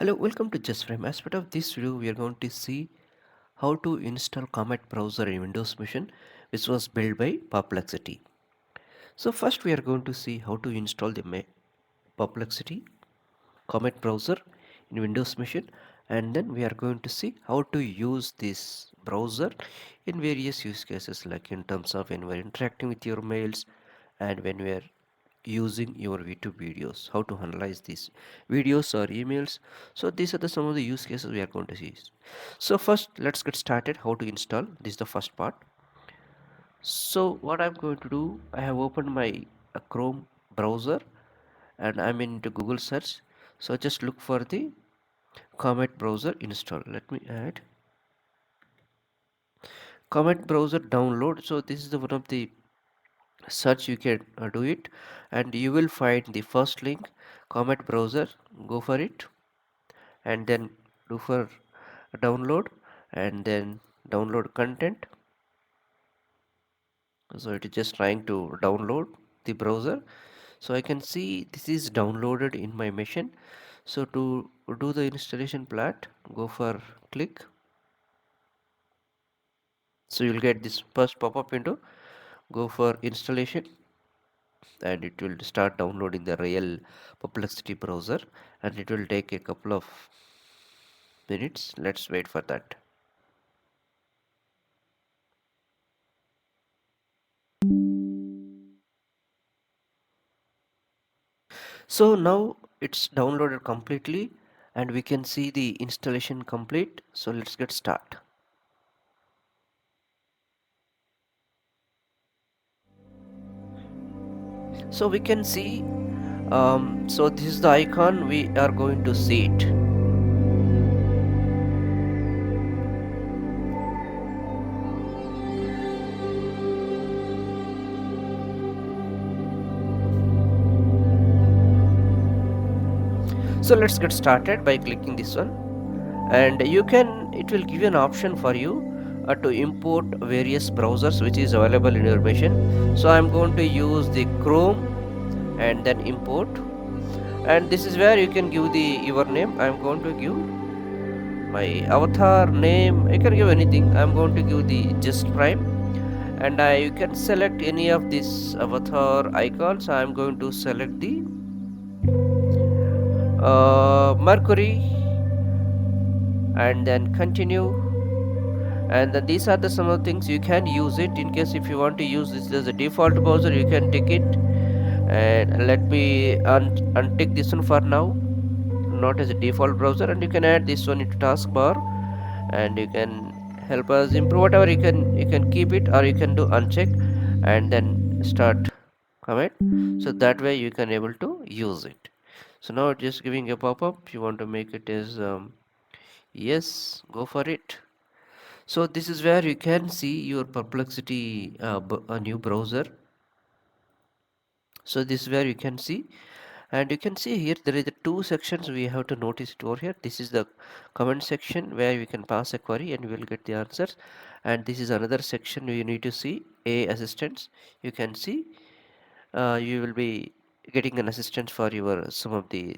Hello, welcome to Just Frame. As part of this video, we are going to see how to install Comet Browser in Windows Machine, which was built by Perplexity. So first, we are going to see how to install the Perplexity Comet Browser in Windows Machine, and then we are going to see how to use this browser in various use cases, like in terms of when we're interacting with your mails and when we are using your YouTube videos, how to analyze these videos or emails. So these are some of the use cases we are going to see. So first, let's get started how to install. This is the first part. So what I'm going to do, I have opened my Chrome browser and I'm into Google search. So just look for the Comet Browser install. Let me add Comet Browser download. So this is the one of the search you can do it, and you will find the first link, Comet Browser. Go for it and then do for download and then download content. So it is just trying to download the browser. So I can see this is downloaded in my machine. So to do the installation part, go for click. So you'll get this first pop-up window. Go for installation and it will start downloading the real Perplexity browser, and it will take a couple of minutes. Let's wait for that. So now it's downloaded completely and we can see the installation complete. So let's get start. So we can see, so this is the icon, we are going to see it. So let's get started by clicking this one, and it will give you an option for you to import various browsers which is available in your machine. So I'm going to use the Chrome and then import, and this is where you can give the your name. I'm going to give my avatar name. You can give anything. I'm going to give the just prime, and you can select any of these avatar icons. I'm going to select the Mercury and then continue, and then these are the some of the things you can use it. In case if you want to use this as a default browser, you can take it, and let me untick this one for now, not as a default browser, and you can add this one into taskbar and you can help us improve whatever. You can keep it or you can do uncheck and then start comment. So that way you can able to use it. So now it's just giving a pop-up. You want to make it as yes, go for it. So this is where you can see your Perplexity a new browser. So this is where you can see, and you can see here there is the two sections we have to notice it over here. This is the comment section where we can pass a query and we will get the answers, and this is another section you need to see a assistance. You can see you will be getting an assistance for your some of the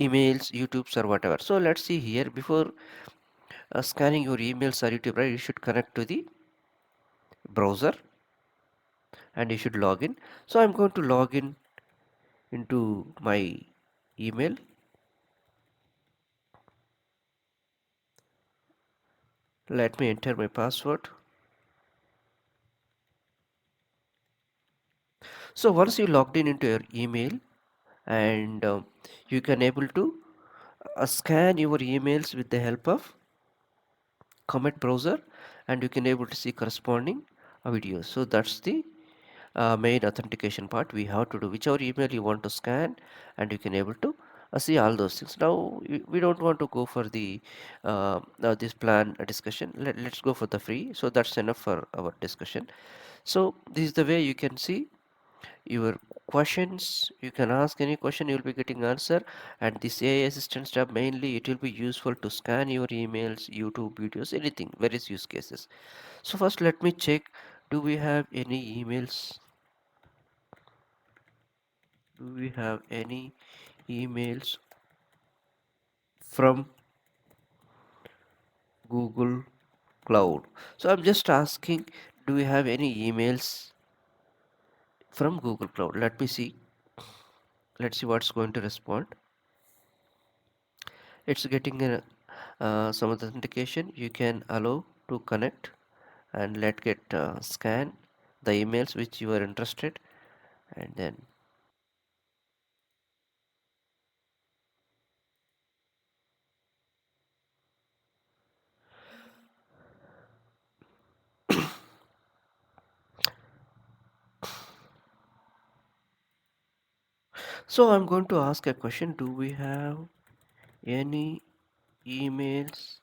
emails, YouTubes or whatever. So let's see here, before scanning your emails or YouTube, right, you should connect to the browser and you should log in. So I'm going to log in into my email. Let me enter my password. So once you logged in into your email, and you can able to scan your emails with the help of Comet browser, and you can able to see corresponding videos. So that's the main authentication part we have to do. Whichever email you want to scan, and you can able to see all those things. Now we don't want to go for the this plan discussion. Let's go for the free. So that's enough for our discussion. So this is the way you can see your questions. You can ask any question, you'll be getting answer. And this AI assistant tab, mainly it will be useful to scan your emails, YouTube videos, anything, various use cases. So first let me check, do we have any emails? Do we have any emails from Google Cloud. So I'm just asking, do we have any emails from Google Cloud? Let me see. Let's see what's going to respond. It's getting some authentication. You can allow to connect and let get scan the emails which you are interested, and then so I'm going to ask a question. Do we have any emails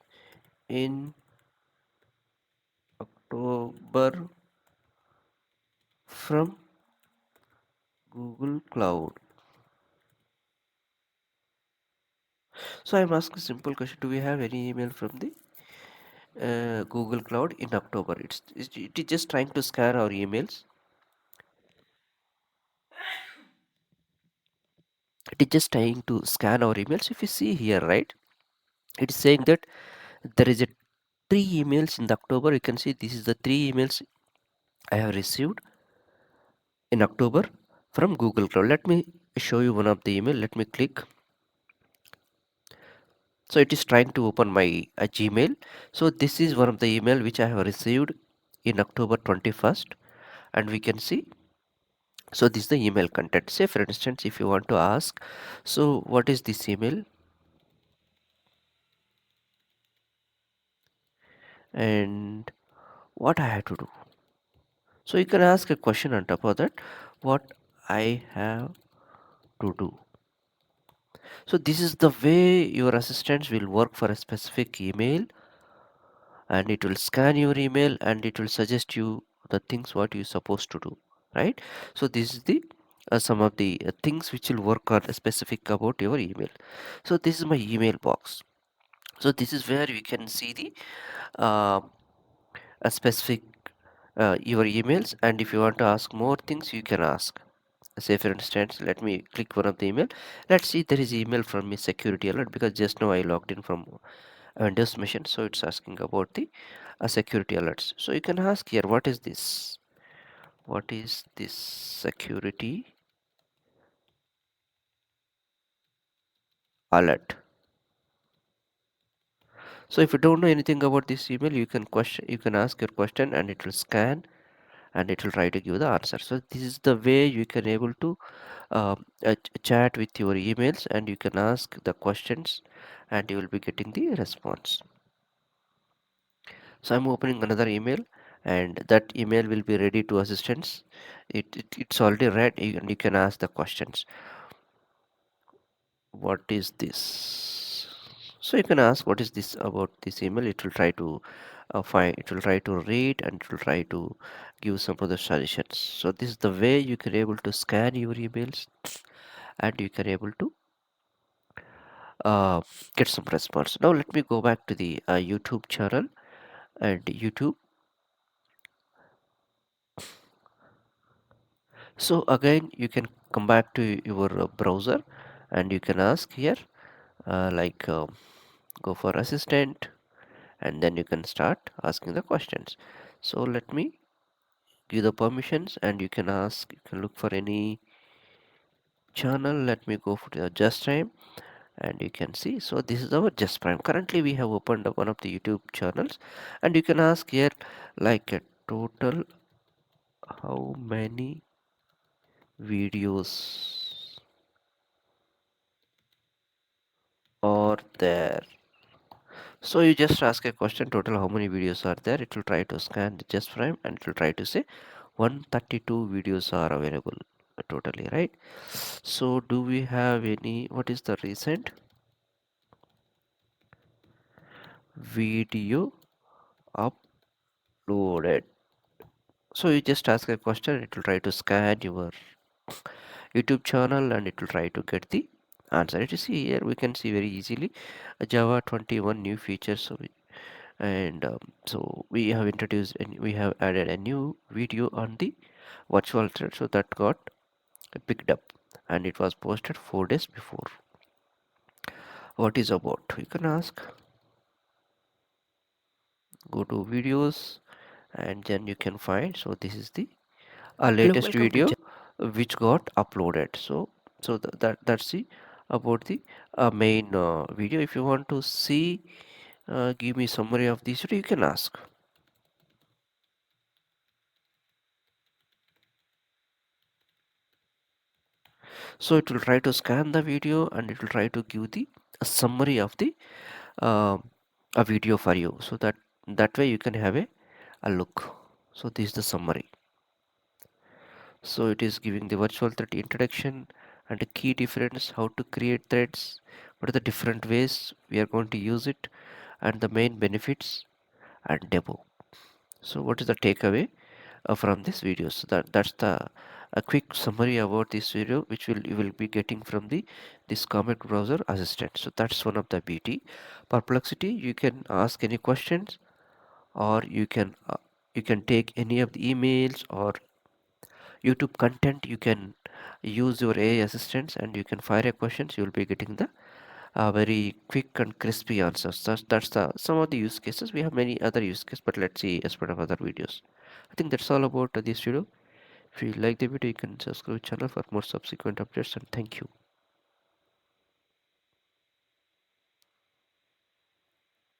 in October from Google Cloud? So I'm asking a simple question. Do we have any email from the Google Cloud in October? It is just trying to scan our emails. It is just trying to scan our emails. If you see here, right, it is saying that there is a three emails in the October. You can see this is the three emails I have received in October from Google Cloud. Let me show you one of the email. Let me click. So it is trying to open my Gmail. So this is one of the email which I have received in October 21st, and we can see. So this is the email content. Say for instance, if you want to ask, so what is this email and what I have to do. So you can ask a question on top of that, what I have to do. So this is the way your assistants will work for a specific email, and it will scan your email and it will suggest you the things what you're supposed to do, right? So this is the some of the things which will work on specific about your email. So this is my email box. So this is where you can see the uh, a specific your emails, and if you want to ask more things you can ask. Say for instance, let me click one of the email. Let's see, there is email from me security alert, because just now I logged in from Windows machine, so it's asking about the security alerts. So you can ask here, what is this, what is this security alert? So if you don't know anything about this email, you can question, you can ask your question and it will scan and it will try to give the answer. So this is the way you can able to chat with your emails, and you can ask the questions and you will be getting the response. So I'm opening another email, and that email will be ready to assistants. It's already read, and you can ask the questions. What is this? So you can ask what is this about this email. It will try to find. It will try to read and it will try to give some other suggestions. So this is the way you can able to scan your emails, and you can able to uh, get some response. Now let me go back to the YouTube channel and YouTube. So again, you can come back to your browser and you can ask here, like go for assistant, and then you can start asking the questions. So let me give the permissions, and you can ask, you can look for any channel. Let me go for the just time, and you can see. So this is our just prime. Currently we have opened up one of the YouTube channels, and you can ask here like a total how many videos are there. So you just ask a question, total how many videos are there. It will try to scan the just frame and it will try to say 132 videos are available totally, right? So do we have any, what is the recent video uploaded? So you just ask a question, it will try to scan your YouTube channel and it will try to get the answer. If you see here, we can see very easily a Java 21 new features. So we have introduced and we have added a new video on the virtual thread, so that got picked up and it was posted 4 days before. what is about. You can ask, go to videos, and then you can find. So this is the Hello, latest welcome to video which got uploaded. So that's the about the main video. If you want to see, give me summary of this video, you can ask. So it will try to scan the video and it will try to give the a summary of the um, a video for you, so that way you can have a look. So this is the summary. So it is giving the virtual thread introduction and a key difference, how to create threads, what are the different ways we are going to use it, and the main benefits and demo. So what is the takeaway from this video? So that's the a quick summary about this video, which will you will be getting from the this Comet browser assistant. So that's one of the beauty. Perplexity, you can ask any questions, or you can take any of the emails or YouTube content. You can use your AI assistants and you can fire a questions. You will be getting the very quick and crispy answers. That's the some of the use cases. We have many other use cases, but let's see as part of other videos. I think that's all about this video. If you like the video, you can subscribe channel for more subsequent updates, and thank you.